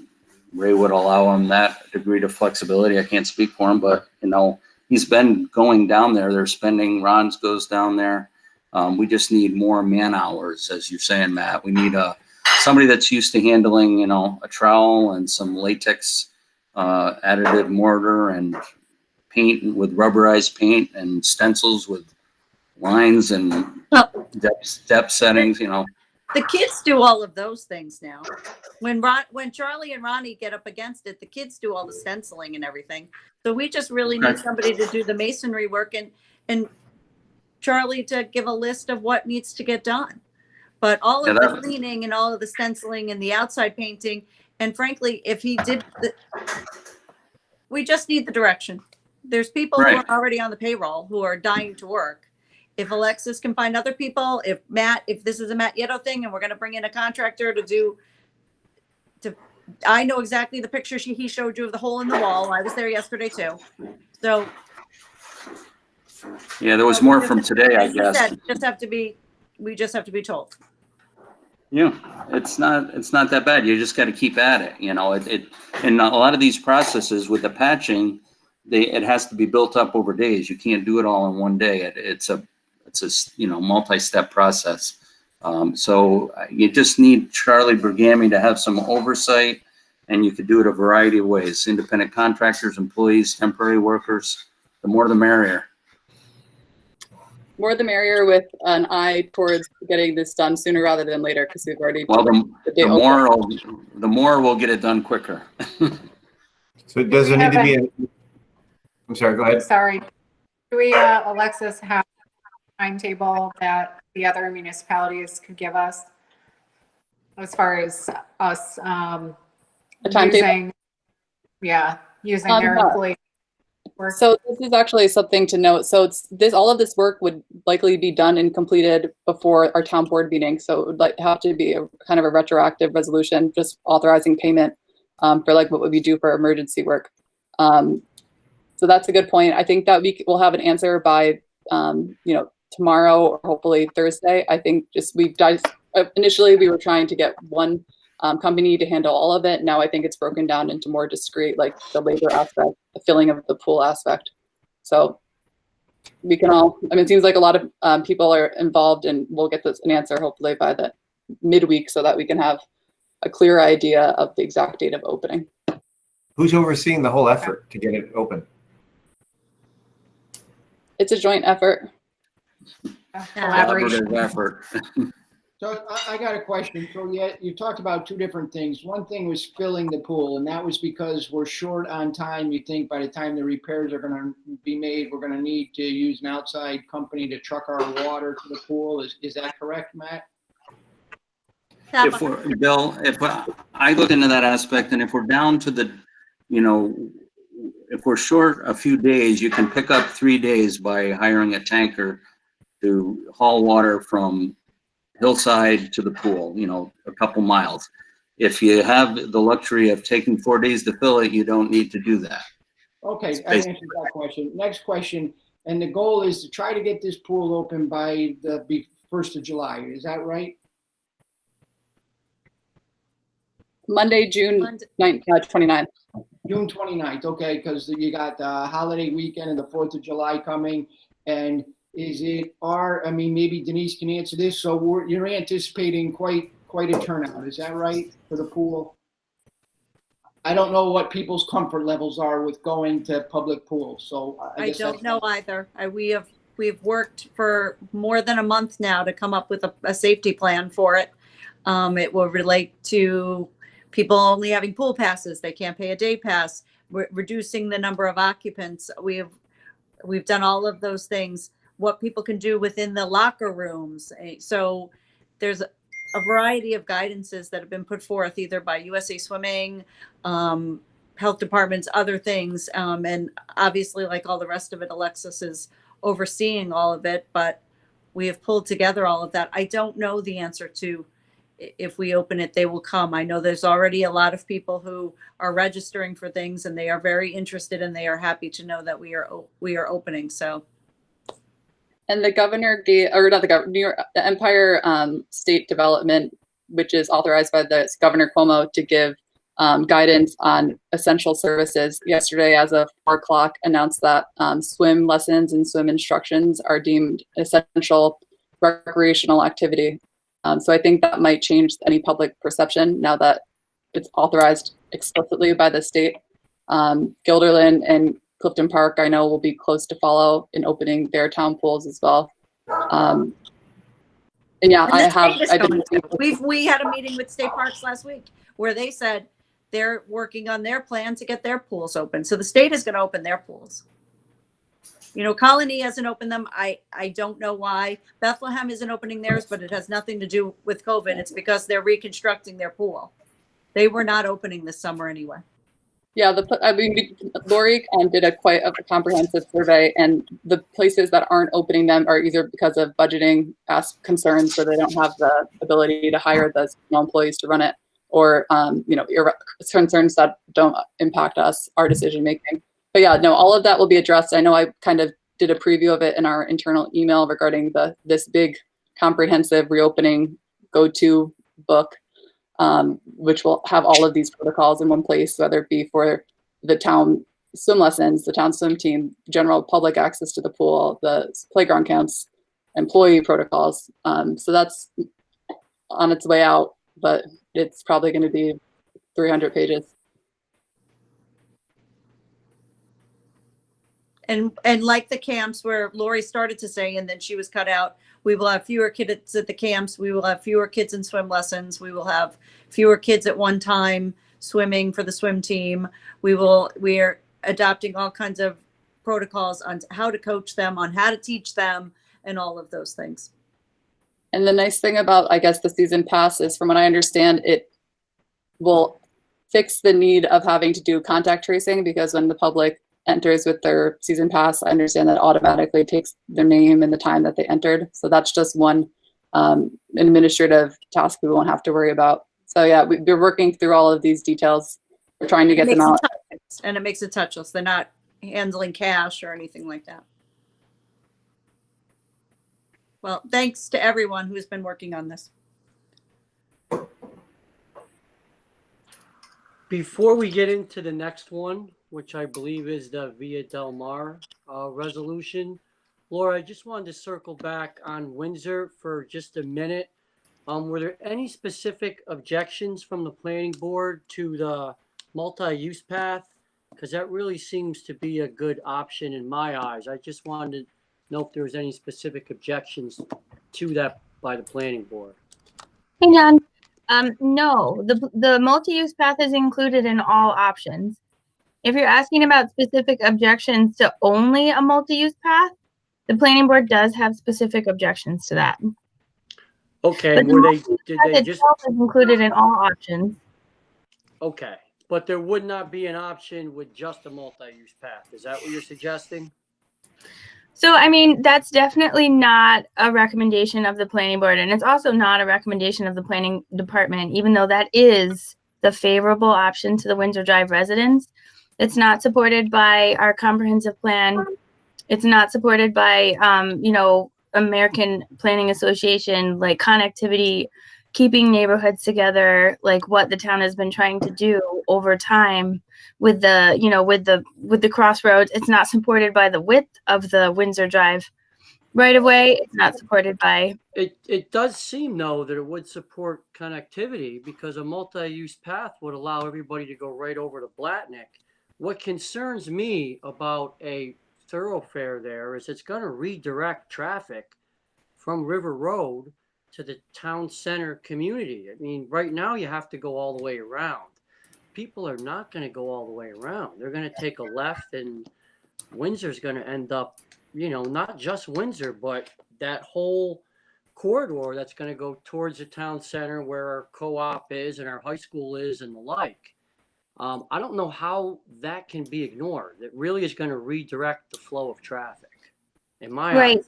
Ray would allow him that degree of flexibility. I can't speak for him, but he's been going down there. They're spending, Ron's goes down there. We just need more man hours, as you're saying, Matt. We need somebody that's used to handling, a trowel and some latex additive mortar and paint with rubberized paint and stencils with lines and depth settings, you know. The kids do all of those things now. When Charlie and Ronnie get up against it, the kids do all the stenciling and everything. So we just really need somebody to do the masonry work and Charlie to give a list of what needs to get done. But all of the cleaning and all of the stenciling and the outside painting, and frankly, if he did, we just need the direction. There's people who are already on the payroll who are dying to work. If Alexis can find other people, if this is a Matt Yeto thing and we're going to bring in a contractor I know exactly the picture he showed you of the hole in the wall. I was there yesterday too. So. Yeah, there was more from today, I guess. We just have to be told. Yeah, it's not that bad. You just got to keep at it. You know, and a lot of these processes with the patching, it has to be built up over days. You can't do it all in one day. It's a multi-step process. So you just need Charlie Bergami to have some oversight, and you could do it a variety of ways. Independent contractors, employees, temporary workers, the more the merrier. More the merrier, with an eye towards getting this done sooner rather than later, because we've already. Well, the more we'll get it done quicker. So does there need to be I'm sorry, go ahead. Sorry. Do we, Alexis, have a timetable that the other municipalities could give us as far as us a timetable? Using their employee work? So this is actually something to note. So all of this work would likely be done and completed before our town board meeting. So it would have to be a kind of a retroactive resolution, just authorizing payment for like what would we do for emergency work. So that's a good point. I think that we'll have an answer by tomorrow or hopefully Thursday. I think initially we were trying to get one company to handle all of it. Now I think it's broken down into more discrete, like the labor aspect, the filling of the pool aspect. So we can it seems like a lot of people are involved, and we'll get an answer hopefully by the midweek so that we can have a clear idea of the exact date of opening. Who's overseeing the whole effort to get it open? It's a joint effort. Collaboration. Effort. So I got a question. So you talked about two different things. One thing was filling the pool, and that was because we're short on time. You think by the time the repairs are going to be made, we're going to need to use an outside company to truck our water to the pool. Is that correct, Matt? If I look into that aspect, and if we're down to if we're short a few days, you can pick up 3 days by hiring a tanker to haul water from hillside to the pool, a couple miles. If you have the luxury of taking 4 days to fill it, you don't need to do that. Okay, I answered that question. Next question, and the goal is to try to get this pool open by the 1st of July. Is that right? Monday, June 29th. June 29th, okay, because you got the holiday weekend and the 4th of July coming. And maybe Denise can answer this. So you're anticipating quite a turnout. Is that right for the pool? I don't know what people's comfort levels are with going to public pools. So I don't know either. We've worked for more than a month now to come up with a safety plan for it. It will relate to people only having pool passes. They can't pay a day pass. We're reducing the number of occupants. We've done all of those things. What people can do within the locker rooms. So there's a variety of guidances that have been put forth either by USA Swimming, health departments, other things. And obviously, like all the rest of it, Alexis is overseeing all of it, but we have pulled together all of that. I don't know the answer to if we open it, they will come. I know there's already a lot of people who are registering for things, and they are very interested, and they are happy to know that we are opening. So. And the governor the Empire State Development, which is authorized by the Governor Cuomo to give guidance on essential services, yesterday as of 4 o'clock announced that swim lessons and swim instructions are deemed essential recreational activity. So I think that might change any public perception now that it's authorized explicitly by the state. Guilderland and Clifton Park, I know, will be close to follow in opening their town pools as well. And yeah, And the state is I've been going to. We had a meeting with State Parks last week where they said they're working on their plan to get their pools open. So the state is going to open their pools. You know, Colony hasn't opened them. I don't know why. Bethlehem isn't opening theirs, but it has nothing to do with COVID. It's because they're reconstructing their pool. They were not opening this summer anyway. Yeah, Lori did quite a comprehensive survey, and the places that aren't opening them are either because of budgeting concerns, so they don't have the ability to hire the employees to run it, or concerns that don't impact our decision making. But yeah, no, all of that will be addressed. I know I kind of did a preview of it in our internal email regarding this big comprehensive reopening go-to book, which will have all of these protocols in one place, whether it be for the town swim lessons, the town swim team, general public access to the pool, the playground camps, employee protocols. So that's on its way out, but it's probably going to be 300 pages. And like the camps where Lori started to say, and then she was cut out, we will have fewer kids at the camps. We will have fewer kids in swim lessons. We will have fewer kids at one time swimming for the swim team. We are adopting all kinds of protocols on how to coach them, on how to teach them, and all of those things. And the nice thing about, I guess, the season pass is, from what I understand, it will fix the need of having to do contact tracing, because when the public enters with their season pass, I understand that automatically takes their name and the time that they entered. So that's just one administrative task we won't have to worry about. So yeah, we're working through all of these details. We're trying to get them out. And it makes it touchless. They're not handling cash or anything like that. Well, thanks to everyone who's been working on this. Before we get into the next one, which I believe is the Via Del Mar resolution, Laura, I just wanted to circle back on Windsor for just a minute. Were there any specific objections from the planning board to the multi-use path? Because that really seems to be a good option in my eyes. I just wanted to know if there was any specific objections to that by the planning board. Hey, John. No, the multi-use path is included in all options. If you're asking about specific objections to only a multi-use path, the planning board does have specific objections to that. Okay, But did they just is included in all options? okay? But there would not be an option with just a multi-use path. Is that what you're suggesting? So, I mean, that's definitely not a recommendation of the planning board, and it's also not a recommendation of the planning department, even though that is the favorable option to the Windsor Drive residents. It's not supported by our comprehensive plan. It's not supported by, American Planning Association, like connectivity, keeping neighborhoods together, like what the town has been trying to do over time with the crossroads. It's not supported by the width of the Windsor Drive right of way. It's not supported by. It does seem, though, that it would support connectivity, because a multi-use path would allow everybody to go right over to Blatnick. What concerns me about a thoroughfare there is it's going to redirect traffic from River Road to the town center community. I mean, right now you have to go all the way around. People are not going to go all the way around. They're going to take a left, and Windsor's going to end up, not just Windsor, but that whole corridor that's going to go towards the town center where our co-op is and our high school is and the like. I don't know how that can be ignored. It really is going to redirect the flow of traffic. In my eyes,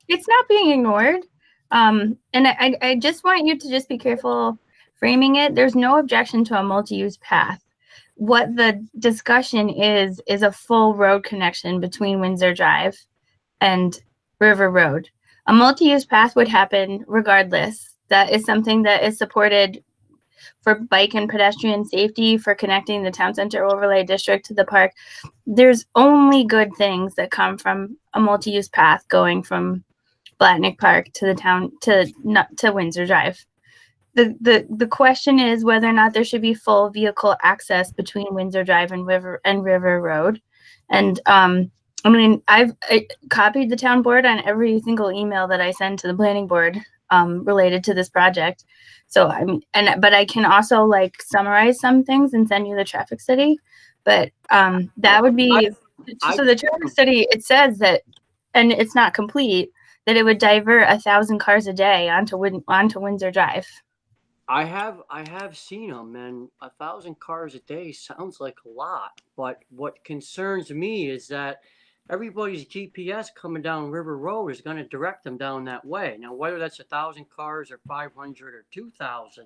It's not being ignored. And I just want you to just be careful framing it. There's no objection to a multi-use path. What the discussion is a full road connection between Windsor Drive and River Road. A multi-use path would happen regardless. That is something that is supported for bike and pedestrian safety, for connecting the town center overlay district to the park. There's only good things that come from a multi-use path going from Blatnick Park to the town to Windsor Drive. the question is whether or not there should be full vehicle access between Windsor Drive and River Road. And I mean, I copied the town board on every single email that I send to the planning board related to this project. So I mean, but I can also like summarize some things and send you the traffic study. But that would be so the traffic study. It says that, and it's not complete, that it would divert 1,000 cars a day onto Windsor Drive. I have seen them, and 1,000 cars a day sounds like a lot. But what concerns me is that everybody's GPS coming down River Road is going to direct them down that way. Now, whether that's 1,000 cars or 500 or 2,000,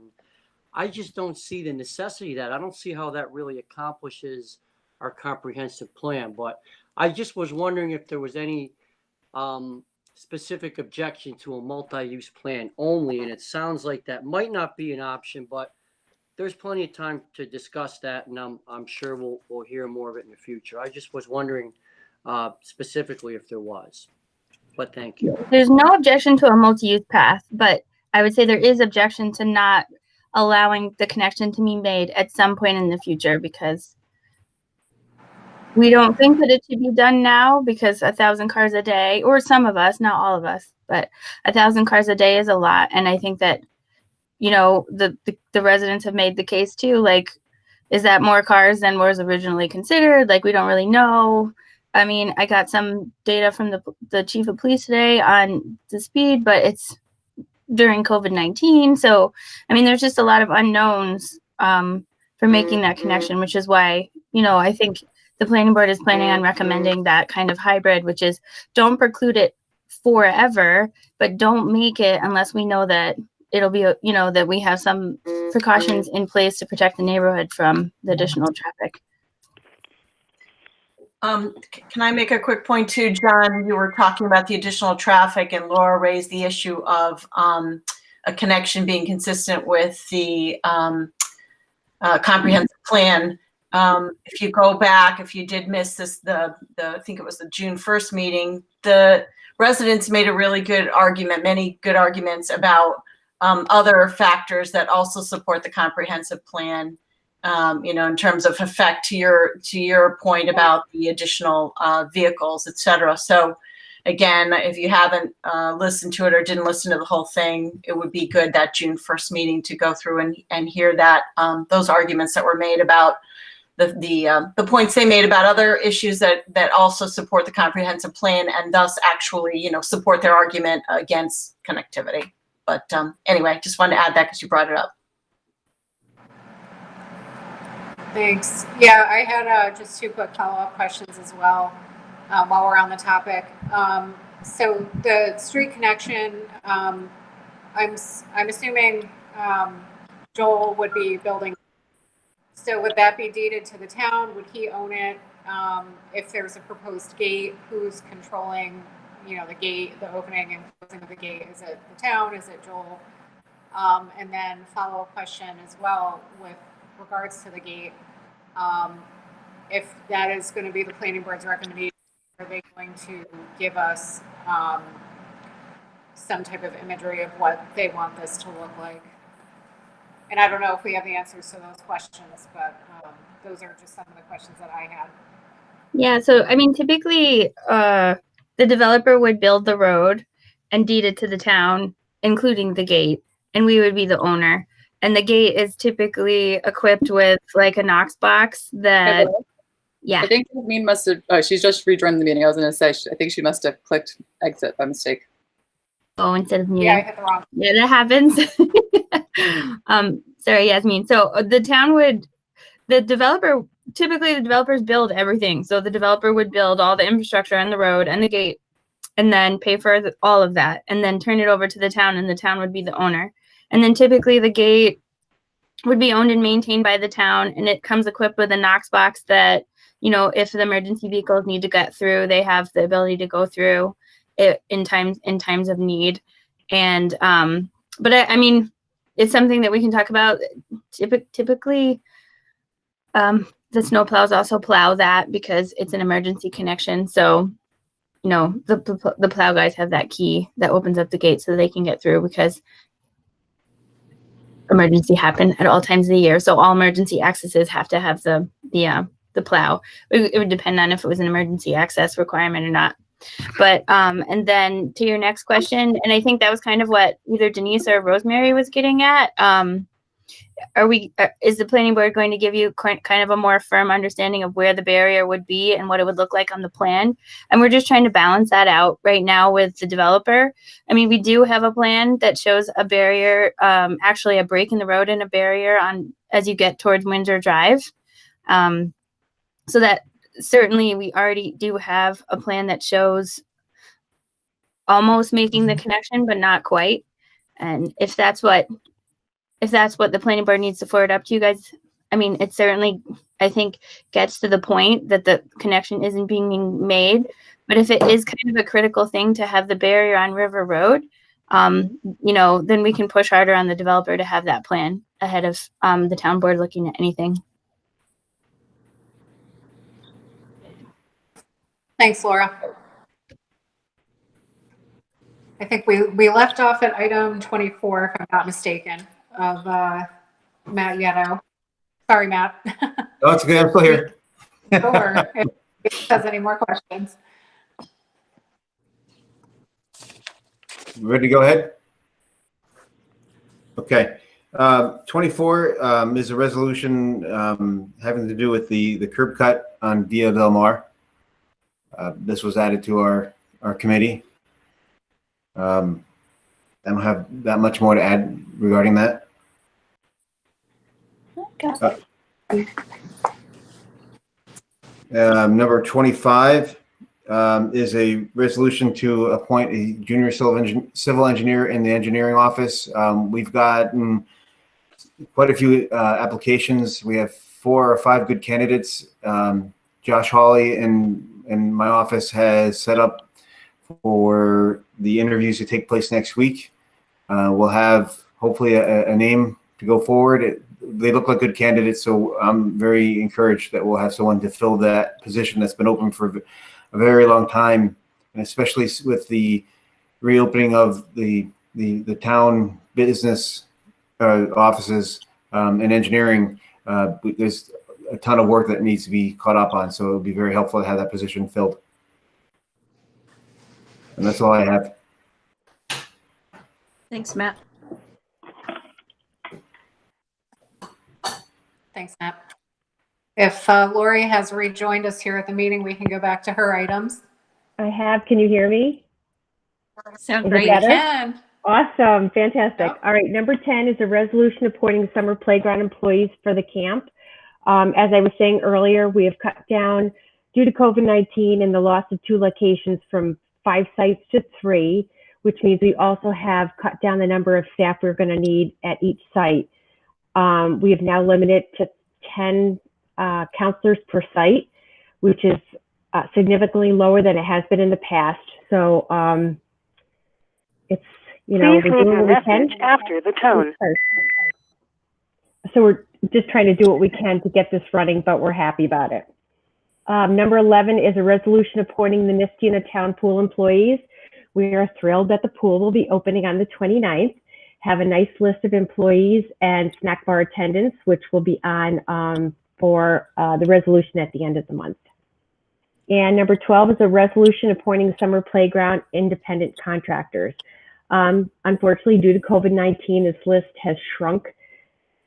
I just don't see the necessity of that. I don't see how that really accomplishes our comprehensive plan. But I just was wondering if there was any specific objection to a multi-use plan only, and it sounds like that might not be an option, but there's plenty of time to discuss that, and I'm sure we'll hear more of it in the future. I just was wondering specifically if there was, but thank you. There's no objection to a multi-use path, but I would say there is objection to not allowing the connection to be made at some point in the future, because we don't think that it should be done now, because 1,000 cars a day, or some of us, not all of us, but 1,000 cars a day is a lot. And I think that, you know, the residents have made the case too, like, is that more cars than was originally considered? Like, we don't really know. I mean, I got some data from the chief of police today on the speed, but it's during COVID-19. So, I mean, there's just a lot of unknowns for making that connection, which is why, you know, I think the planning board is planning on recommending that kind of hybrid, which is don't preclude it forever, but don't make it unless we know that it'll be, you know, that we have some precautions in place to protect the neighborhood from the additional traffic. Can I make a quick point too, John? You were talking about the additional traffic, and Laura raised the issue of a connection being consistent with the comprehensive plan. If you go back, if you did miss this, I think it was the June 1st meeting, the residents made a really good argument, many good arguments about other factors that also support the comprehensive plan, you know, in terms of effect to your point about the additional vehicles, et cetera. So again, if you haven't listened to it or didn't listen to the whole thing, it would be good that June 1st meeting to go through and hear that those arguments that were made about the points they made about other issues that also support the comprehensive plan, and thus actually, you know, support their argument against connectivity. But anyway, just wanted to add that because you brought it up. Thanks. Yeah, I had just two quick follow-up questions as well while we're on the topic. So the street connection, I'm assuming Joel would be building. So would that be deeded to the town? Would he own it? If there's a proposed gate, who's controlling, you know, the gate, the opening and closing of the gate? Is it the town? Is it Joel? And then follow-up question as well with regards to the gate. If that is going to be the planning board's recommendation, are they going to give us some type of imagery of what they want this to look like? And I don't know if we have the answers to those questions, but those are just some of the questions that I had. Yeah, so I mean, typically the developer would build the road and deed it to the town, including the gate, and we would be the owner. And the gate is typically equipped with like a Knox box that, yeah. I think Mean must have, oh, she's just rejoined the meeting. I was going to say, I think she must have clicked exit by mistake. Oh, instead of muting. Yeah, I hit the wrong. Yeah, that happens. Sorry, Yasmin. So the town would, typically the developers build everything. So the developer would build all the infrastructure and the road and the gate, and then pay for all of that, and then turn it over to the town, and the town would be the owner. And then typically the gate would be owned and maintained by the town, and it comes equipped with a Knox box that, you know, if the emergency vehicles need to get through, they have the ability to go through it in times of need. And but I mean, it's something that we can talk about. Typically, the snow plows also plow that because it's an emergency connection. So, you know, the plow guys have that key that opens up the gate so they can get through, because emergency happen at all times of the year. So all emergency accesses have to have the plow. It would depend on if it was an emergency access requirement or not. But and then to your next question, and I think that was kind of what either Denise or Rosemary was getting at. Is the planning board going to give you kind of a more firm understanding of where the barrier would be and what it would look like on the plan? And we're just trying to balance that out right now with the developer. I mean, we do have a plan that shows a barrier, actually a break in the road and a barrier on as you get towards Windsor Drive. So that certainly we already do have a plan that shows almost making the connection, but not quite. And if that's what the planning board needs to forward up to you guys, I mean, it certainly, I think, gets to the point that the connection isn't being made. But if it is kind of a critical thing to have the barrier on River Road, then we can push harder on the developer to have that plan ahead of the town board looking at anything. Thanks, Laura. I think we left off at item 24, if I'm not mistaken, of Matt Yetto. Sorry, Matt. Oh, it's okay. I'm still here. Sure. If he has any more questions. Ready to go ahead? Okay. 24 is a resolution having to do with the curb cut on Via Del Mar. This was added to our committee. I don't have that much more to add regarding that. Number 25 is a resolution to appoint a junior civil engineer in the engineering office. We've gotten quite a few applications. We have 4 or 5 good candidates. Josh Hawley in my office has set up for the interviews to take place next week. We'll have hopefully a name to go forward. They look like good candidates, so I'm very encouraged that we'll have someone to fill that position that's been open for a very long time, and especially with the reopening of the town business offices and engineering. There's a ton of work that needs to be caught up on, so it would be very helpful to have that position filled. And that's all I have. Thanks, Matt. Thanks, Matt. If Lori has rejoined us here at the meeting, we can go back to her items. I have. Can you hear me? Sound Is it great. better? Can. Awesome. Fantastic. Yep. All right. Number 10 is a resolution appointing summer playground employees for the camp. As I was saying earlier, we have cut down due to COVID-19 and the loss of 2 locations from 5 sites to 3, which means we also have cut down the number of staff we're going to need at each site. We have now limited to 10 counselors per site, which is significantly lower than it has been in the past. So it's, we're doing what we can after the tone. So we're just trying to do what we can to get this running, but we're happy about it. Number 11 is a resolution appointing the Niskuna Town Pool employees. We are thrilled that the pool will be opening on the 29th. Have a nice list of employees and snack bar attendants, which will be on for the resolution at the end of the month. And number 12 is a resolution appointing summer playground independent contractors. Unfortunately, due to COVID-19, this list has shrunk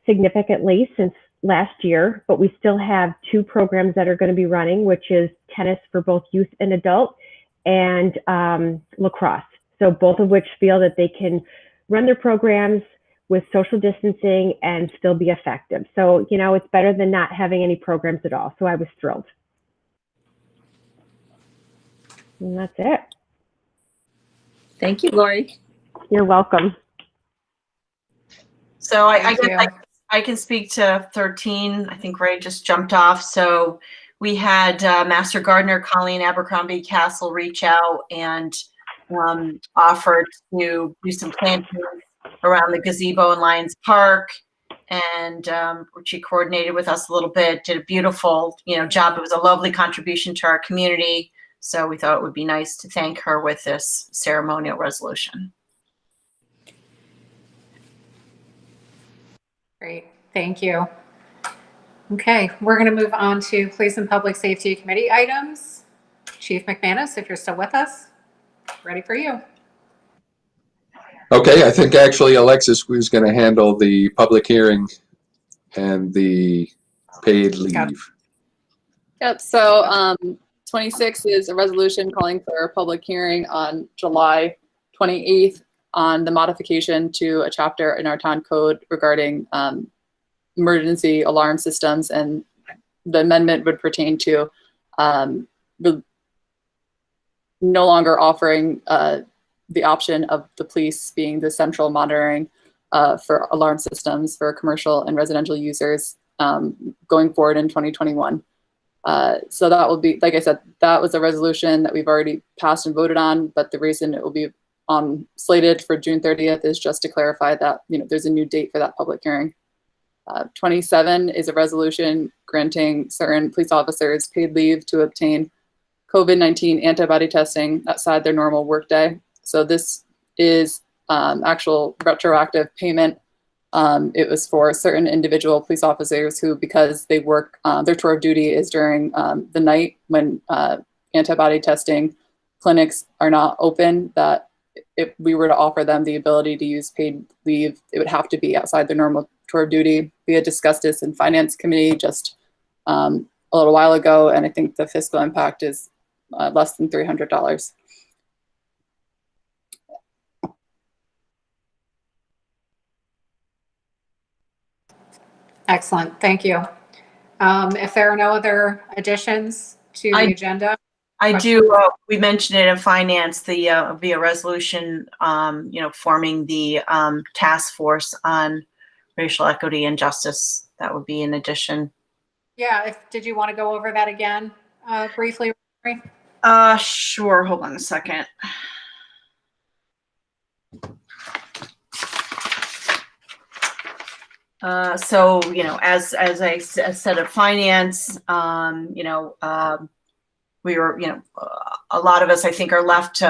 significantly since last year, but we still have 2 programs that are going to be running, which is tennis for both youth and adult and lacrosse. So both of which feel that they can run their programs with social distancing and still be effective. So, it's better than not having any programs at all. So I was thrilled. And that's it. Thank you, Lori. You're welcome. So I Thank guess you. I can speak to 13. I think Ray just jumped off. So we had Master Gardener Colleen Abercrombie Castle reach out and offered to do some planting around the gazebo in Lions Park. And she coordinated with us a little bit, did a beautiful, job. It was a lovely contribution to our community. So we thought it would be nice to thank her with this ceremonial resolution. Great, thank you. Okay, we're going to move on to Police and Public Safety Committee items. Chief McManus, if you're still with us, ready for you. Okay, I think actually Alexis was going to handle the public hearing and the paid leave. Yep, so 26 is a resolution calling for a public hearing on July 28th on the modification to a chapter in our town code regarding emergency alarm systems, and the amendment would pertain to no longer offering the option of the police being the central monitoring for alarm systems for commercial and residential users going forward in 2021. So that will be, like I said, that was a resolution that we've already passed and voted on, but the reason it will be slated for June 30th is just to clarify that, you know, there's a new date for that public hearing. 27 is a resolution granting certain police officers paid leave to obtain COVID-19 antibody testing outside their normal workday. So this is actual retroactive payment. It was for certain individual police officers who, because they work, their tour of duty is during the night when antibody testing clinics are not open, that if we were to offer them the ability to use paid leave, it would have to be outside their normal tour of duty. We had discussed this in Finance Committee just a little while ago, and I think the fiscal impact is less than $300. Excellent, thank you. If there are no other additions to the agenda. I do, we mentioned it in finance, the via resolution, you know, forming the task force on racial equity and justice. That would be an addition. Yeah, did you want to go over that again briefly? Sure, hold on a second. So, you know, as I said at finance, you know, we were, you know, a lot of us, I think, are left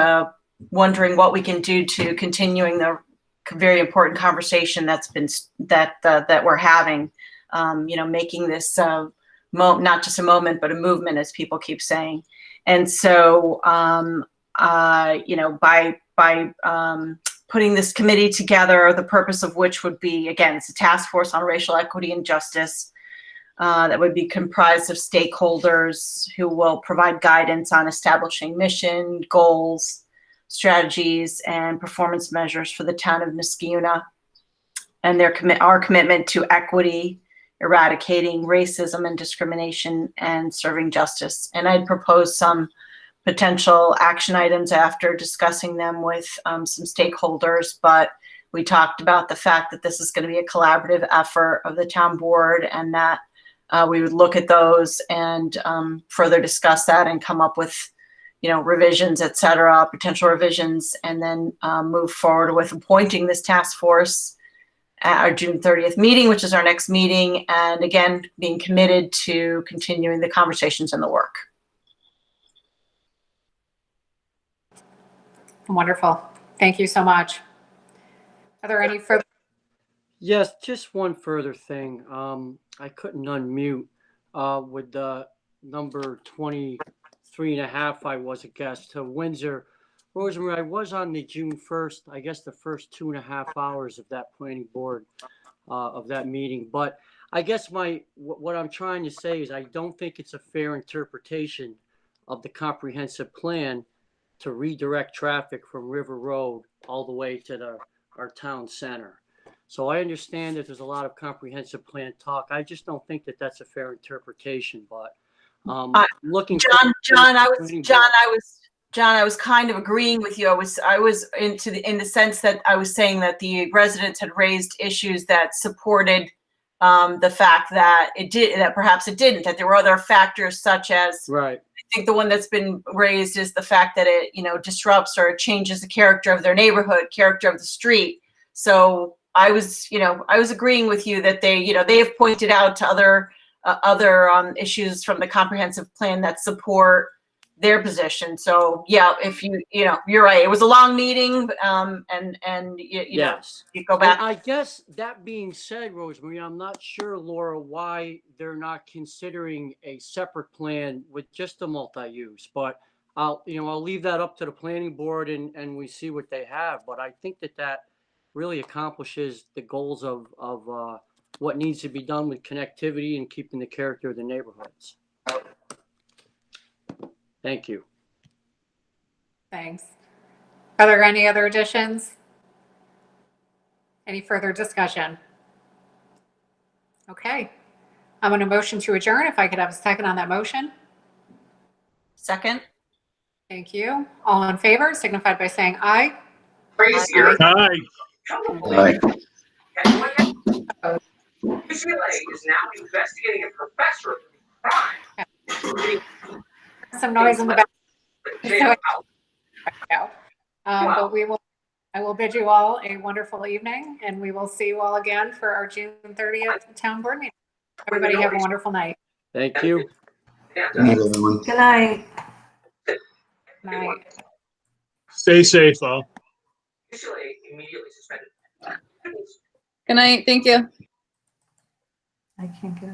wondering what we can do to continuing the very important conversation that's been that we're having. You know, making this not just a moment, but a movement, as people keep saying. And so, you know, by putting this committee together, the purpose of which would be, again, it's a task force on racial equity and justice. That would be comprised of stakeholders who will provide guidance on establishing mission, goals, strategies, and performance measures for the town of Niskayuna, and our commitment to equity, eradicating racism and discrimination, and serving justice. And I'd propose some potential action items after discussing them with some stakeholders, but we talked about the fact that this is going to be a collaborative effort of the town board, and that we would look at those and further discuss that and come up with, you know, revisions, et cetera, potential revisions, and then move forward with appointing this task force at our June 30th meeting, which is our next meeting. And again, being committed to continuing the conversations and the work. Wonderful. Thank you so much. Are there any further? Yes, just one further thing. I couldn't unmute with the number 23.5. I was a guest to Windsor. Rosemary, I was on the June 1st, I guess the first 2.5 hours of that planning board of that meeting. But I guess what I'm trying to say is I don't think it's a fair interpretation of the comprehensive plan to redirect traffic from River Road all the way to our town center. So I understand that there's a lot of comprehensive plan talk. I just don't think that that's a fair interpretation. But looking, John, I was kind of agreeing with you. I was in the sense that I was saying that the residents had raised issues that supported the fact that perhaps it didn't, that there were other factors such as, right. I think the one that's been raised is the fact that it, you know, disrupts or changes the character of their neighborhood, character of the street. So I was agreeing with you that they have pointed out to other issues from the comprehensive plan that support their position. So yeah, if you're right. It was a long meeting, and you know, Yes. you go And back. I guess that being said, Rosemary, I'm not sure, Laura, why they're not considering a separate plan with just the multi-use, but I'll leave that up to the planning board and we see what they have. But I think that really accomplishes the goals of what needs to be done with connectivity and keeping the character of the neighborhoods. Thank you. Thanks. Are there any other additions? Any further discussion? Okay. I'm going to motion to adjourn. If I could have a second on that motion. Second. Thank you. All in favor signify by saying aye. Aye. Aye. UCLA is now investigating a professor of crime. Some noise in the back. But I will bid you all a wonderful evening, and we will see you all again for our June 30th town board meeting. Everybody have a wonderful night. Thank you. Good night, everyone. Good night. Night. Stay safe, all. Good night. Thank you. I can't get